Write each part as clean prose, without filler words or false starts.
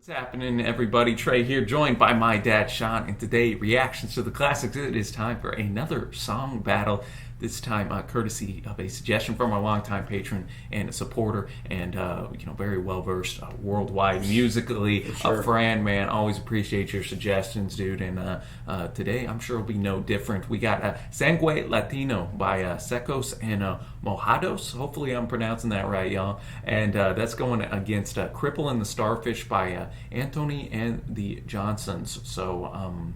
What's happening, everybody? Trey here, joined by my dad, Sean, and today, reactions to the classics. It is time for another song battle. This time, courtesy of a suggestion from our longtime patron and a supporter, and very well versed worldwide musically. Sure. Fran, man, always appreciate your suggestions, dude. And today, I'm sure it'll be no different. We got Sangue Latino by Secos and Molhados. Hopefully, I'm pronouncing that right, y'all. And that's going against Cripple and the Starfish by Antony and the Johnsons. So, I'm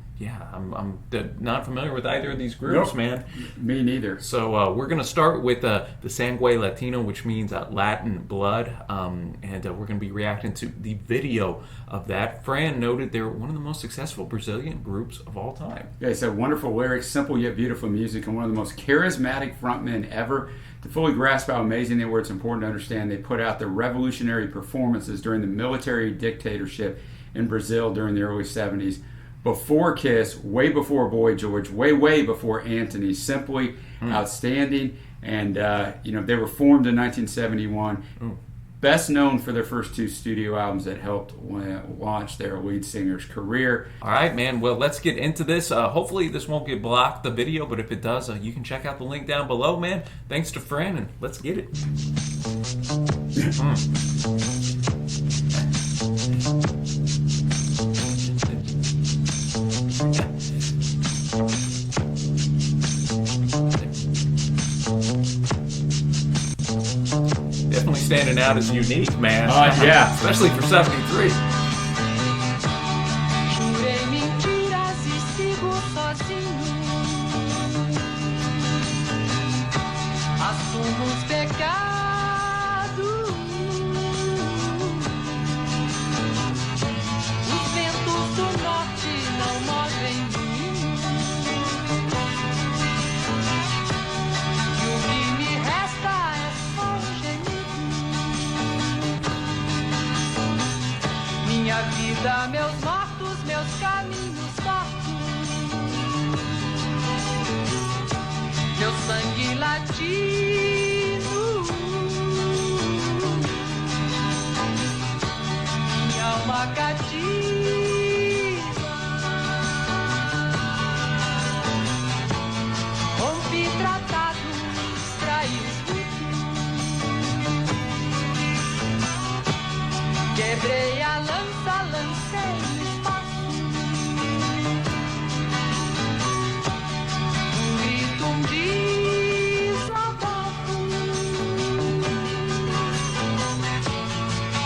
not familiar with either of these groups, Nope. man. Me neither. So we're going to start with the Sangue Latino, which means Latin blood, and we're going to be reacting to the video of that. Fran noted they're one of the most successful Brazilian groups of all time. Yeah, he said wonderful lyrics, simple yet beautiful music, and one of the most charismatic frontmen ever. To fully grasp how amazing they were, it's important to understand they put out their revolutionary performances during the military dictatorship in Brazil during the early 70s. Before Kiss, way before Boy George, way before Antony. Simply outstanding. And, they were formed in 1971. Best known for their first two studio albums that helped launch their lead singer's career. All right, man. Well, let's get into this. Hopefully this won't get blocked, the video, but if it does, you can check out the link down below, man. Thanks to Fran, and let's get it. Definitely standing out as unique, man. Yeah. Especially for 73. Jurei mentiras e sigo sozinho. Assumo os pecados. Os ventos do norte não movem moinho. E o que me resta é só um gemido. Minha vida, meus mortos, meus caminhos tortos. Meu sangue latino. Minha alma cativa. Rompi tratados, traí os ritos. Quebrei a lança, lancei no espaço. Um grito, um desabafo.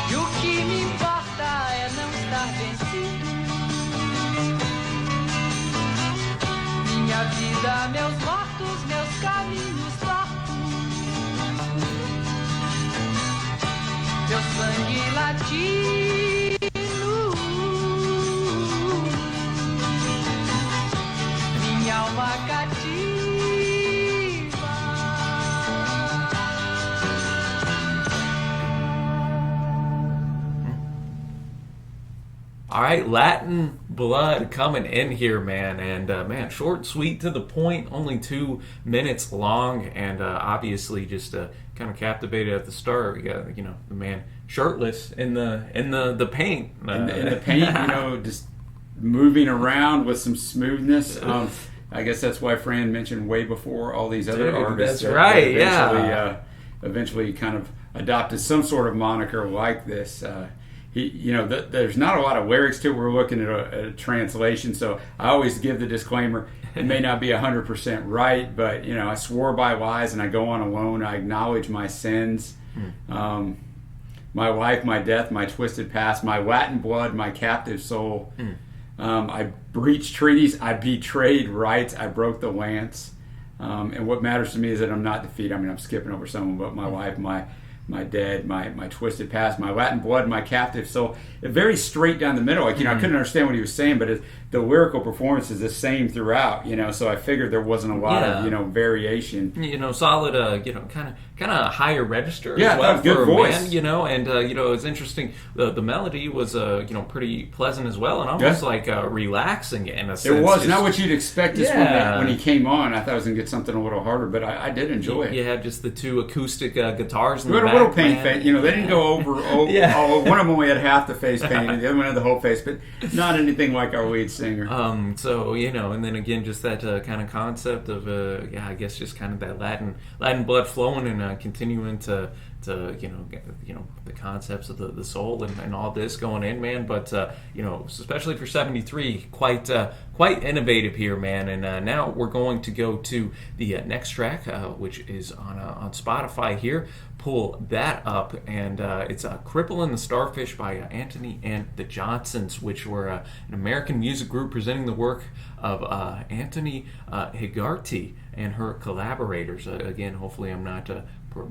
E o que me importa é não estar vencido. Minha vida, meus mortos, meus caminhos tortos. Meu sangue latino, minha alma cativa. All right, Latin blood coming in here, man. And, man, short, sweet, to the point, only 2 minutes long. And obviously just kind of captivated at the start. We got, the man shirtless in the paint. In the paint, just moving around with some smoothness. I guess that's why Fran mentioned way before all these other Dude, artists. that's right, Eventually kind of adopted some sort of moniker like this. There's not a lot of lyrics to it. We're looking at a translation, so I always give the disclaimer. It may not be 100% right, but, I swore by lies and I go on alone. I acknowledge my sins. My life, my death, my twisted past, my Latin blood, my captive soul. I breached treaties. I betrayed rights. I broke the lance. And what matters to me is that I'm not defeated. I mean, I'm skipping over someone, but my life, my dead, my twisted past, my Latin blood, my captive soul. Very straight down the middle. I couldn't understand what he was saying, but the lyrical performance is the same throughout. So I figured there wasn't a lot of variation. Solid. Kind of higher register as Yeah, well good for a voice. man. And it's interesting. The melody was pretty pleasant as well, and almost like relaxing in a sense. It was not what you'd expect when he came on. I thought I was gonna get something a little harder, but I did enjoy it. You had just the two acoustic guitars in the Right, little paint face. You know, they didn't go over. One of them only had half the face painted. The other one had the whole face, but not anything like our lead singer. So and then again, just that kind of concept of I guess just kind of that Latin blood flowing and continuing to the concepts of the soul and all this going in, man. But especially for 73, quite innovative here, man. And now we're going to go to the next track, which is on Spotify here. Pull that up, and it's Cripple and the Starfish by Antony and the Johnsons, which were an American music group presenting the work of Antony Hegarty and her collaborators. Again, hopefully I'm not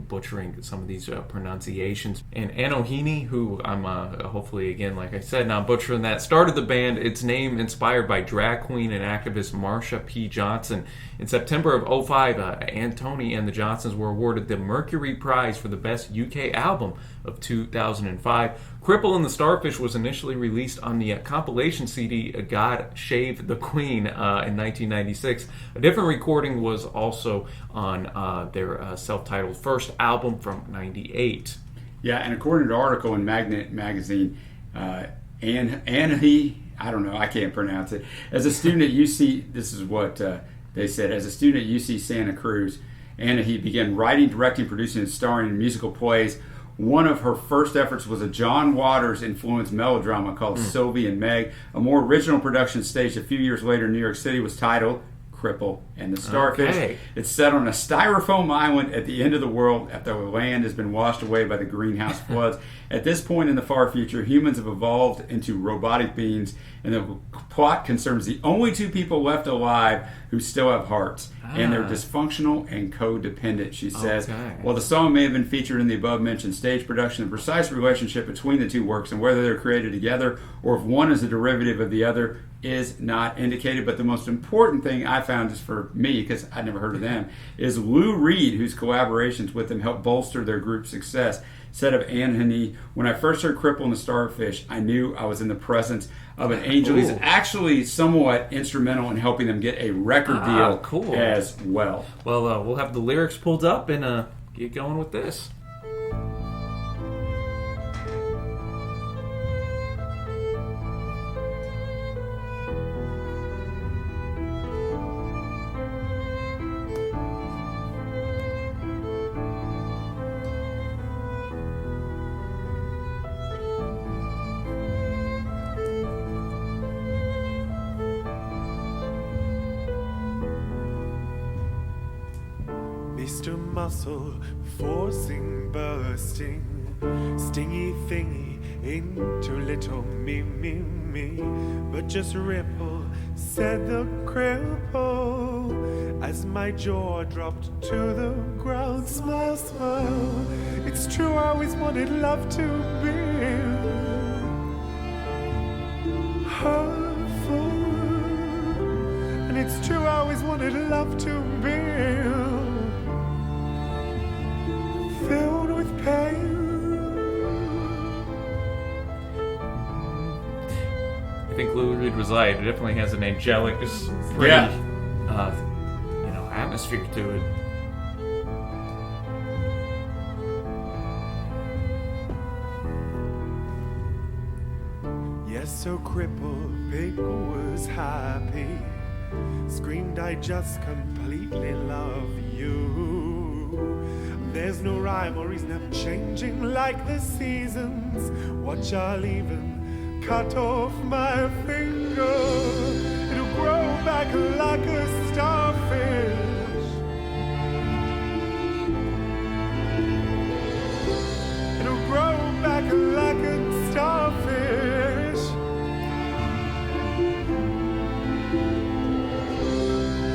butchering some of these pronunciations. And Anohini, who I'm hopefully, again, like I said, not butchering that, started the band. Its name inspired by drag queen and activist Marsha P. Johnson. In September of 2005, Antony and the Johnsons were awarded the Mercury Prize for the Best UK Album of 2005. Cripple and the Starfish was initially released on the compilation CD God Shave the Queen in 1996. A different recording was also on their self-titled first album from '98. Yeah, and according to an article in Magnet magazine, Anohini, I don't know, I can't pronounce it. As a student at UC, this is what they said. As a student at UC Santa Cruz, Anohini began writing, directing, producing, and starring in musical plays. One of her first efforts was a John Waters-influenced melodrama called Sylvie and Meg. A more original production staged a few years later in New York City was titled Cripple and the Starfish. Okay. It's set on a styrofoam island at the end of the world after the land has been washed away by the greenhouse floods. At this point in the far future, humans have evolved into robotic beings, and the plot concerns the only two people left alive who still have hearts, and they're dysfunctional and codependent, she says. Okay. While the song may have been featured in the above-mentioned stage production, the precise relationship between the two works and whether they're created together or if one is a derivative of the other is not indicated. But the most important thing I found, just for me, because I'd never heard of them, is Lou Reed, whose collaborations with them helped bolster their group's success, said of Anohini, "When I first heard Cripple and the Starfish, I knew I was in the presence of an angel." He's actually somewhat instrumental in helping them get a record deal as well. Well, we'll have the lyrics pulled up and get going with this. Mr. Muscle, forcing, bursting, stingy thingy into little me. But just ripple, said the cripple, as my jaw dropped to the ground. Smile, smile, it's true, I always wanted love to be hurtful, and it's true, I always wanted love to be filled with pain. I think Lou Reed was right. It definitely has an angelic, pretty, atmosphere to it. Yes, so crippled, Pig was happy. Screamed, I just completely love you. There's no rhyme or reason, I'm changing like the seasons. Watch, I'll even cut off my finger. It'll grow back like a starfish. It'll grow back like a starfish.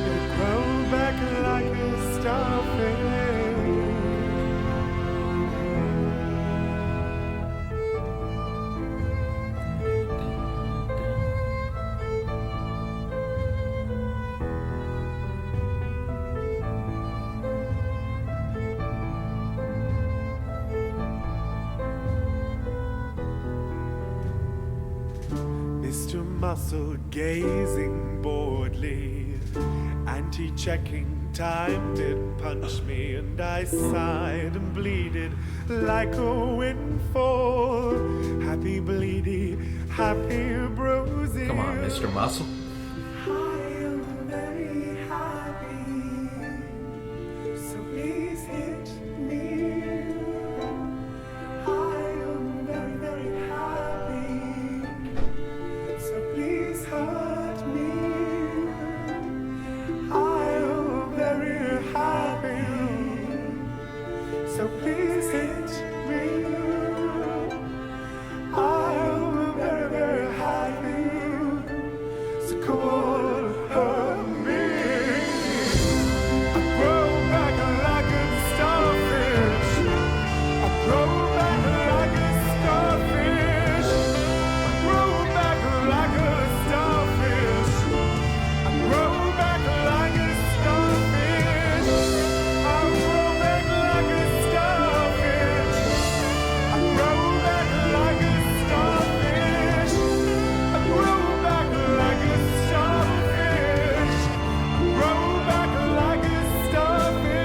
It'll grow back like a starfish. Mr. Muscle gazing boredly at Anti-checking time did punch me, and I sighed and bleeded like a windfall. Happy bleedy, happy bruisey. Come on, Mr. Muscle. I am very happy, so please hit me. I am very, very happy, so please hurt me. I am very happy, so please hit me. I am very, very happy, so come on, hurt me. I grow back like a starfish. I grow back like a starfish. I grow back like a starfish. I grow back like a starfish. I grow back like a starfish. I grow back like a starfish. I grow back like a starfish. I grow back like a starfish.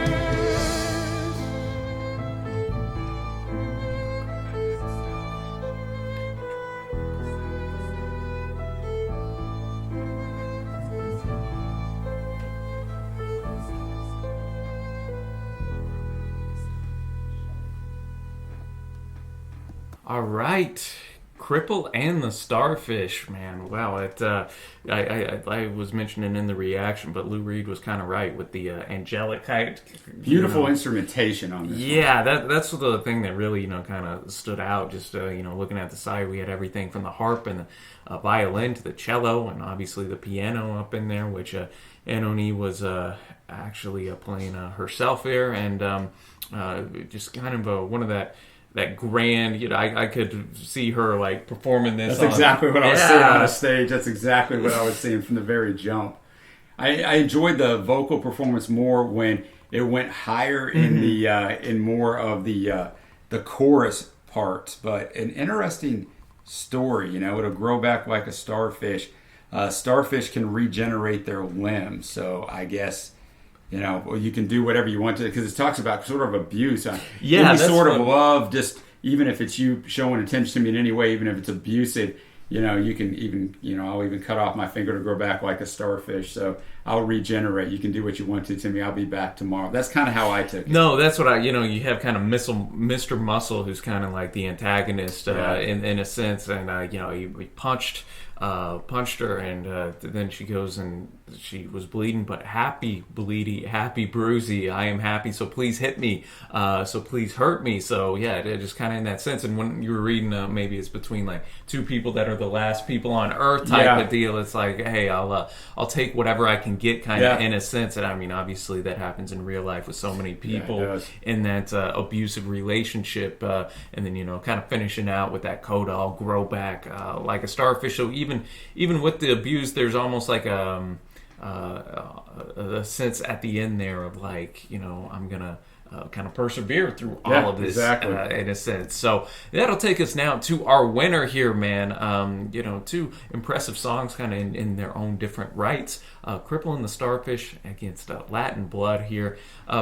All right, Cripple and the Starfish, man. Wow, I was mentioning in the reaction, but Lou Reed was kind of right with the angelic kind. Beautiful instrumentation on this. Yeah, that's the thing that really kind of stood out. Just looking at the side, we had everything from the harp and the violin to the cello, and obviously the piano up in there, which Antony was actually playing herself here, and just kind of one of that grand, I could see her like performing this. That's exactly what I was seeing on a stage. That's exactly what I was seeing from the very jump. I enjoyed the vocal performance more when it went higher in the in more of the chorus parts. But an interesting story, it'll grow back like a starfish. Starfish can regenerate their limbs, so I guess. You can do whatever you want to, because it talks about sort of abuse. Any sort of love, just even if it's you showing attention to me in any way, even if it's abusive, you can even, I'll even cut off my finger to grow back like a starfish. So I'll regenerate. You can do what you want to me. I'll be back tomorrow. That's kind of how I took it. No, that's what you have kind of Mr. Muscle, who's kind of like the antagonist in a sense, and he punched her, and then she goes and she was bleeding, but happy bleedy, happy bruisey. I am happy, so please hit me, so please hurt me. So yeah, it just kind of in that sense. And when you were reading, maybe it's between like two people that are the last people on Earth type of deal. It's like, hey, I'll take whatever I can get, kind of in a sense. And I mean, obviously that happens in real life with so many people in that abusive relationship, and then kind of finishing out with that coda, I'll grow back like a starfish. So even with the abuse, there's almost like a sense at the end there of like, I'm gonna kind of persevere through all of this in a sense. So that'll take us now to our winner here, man. Two impressive songs kind of in their own different rights. Cripple and the Starfish against Latin Blood here.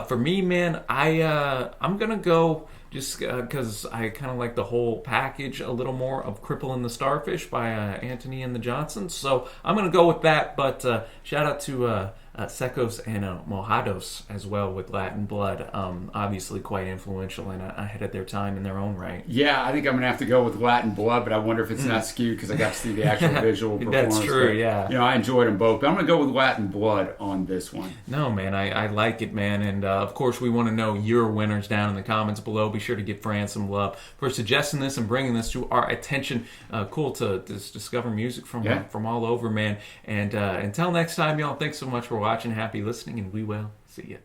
For me, man, I'm gonna go just because I kind of like the whole package a little more of Cripple and the Starfish by Antony and the Johnsons. So I'm going to go with that, but shout out to Secos and Molhados as well with Latin Blood. Obviously quite influential and ahead of their time in their own right. Yeah, I think I'm going to have to go with Latin Blood, but I wonder if it's not skewed because I got to see the actual visual performance. That's true, but, yeah. I enjoyed them both, but I'm going to go with Latin Blood on this one. No, man, I like it, man. And of course, we want to know your winners down in the comments below. Be sure to give Fran some love for suggesting this and bringing this to our attention. Cool to discover music from all over, man. And until next time, y'all, thanks so much for watching. Happy listening, and we will see you.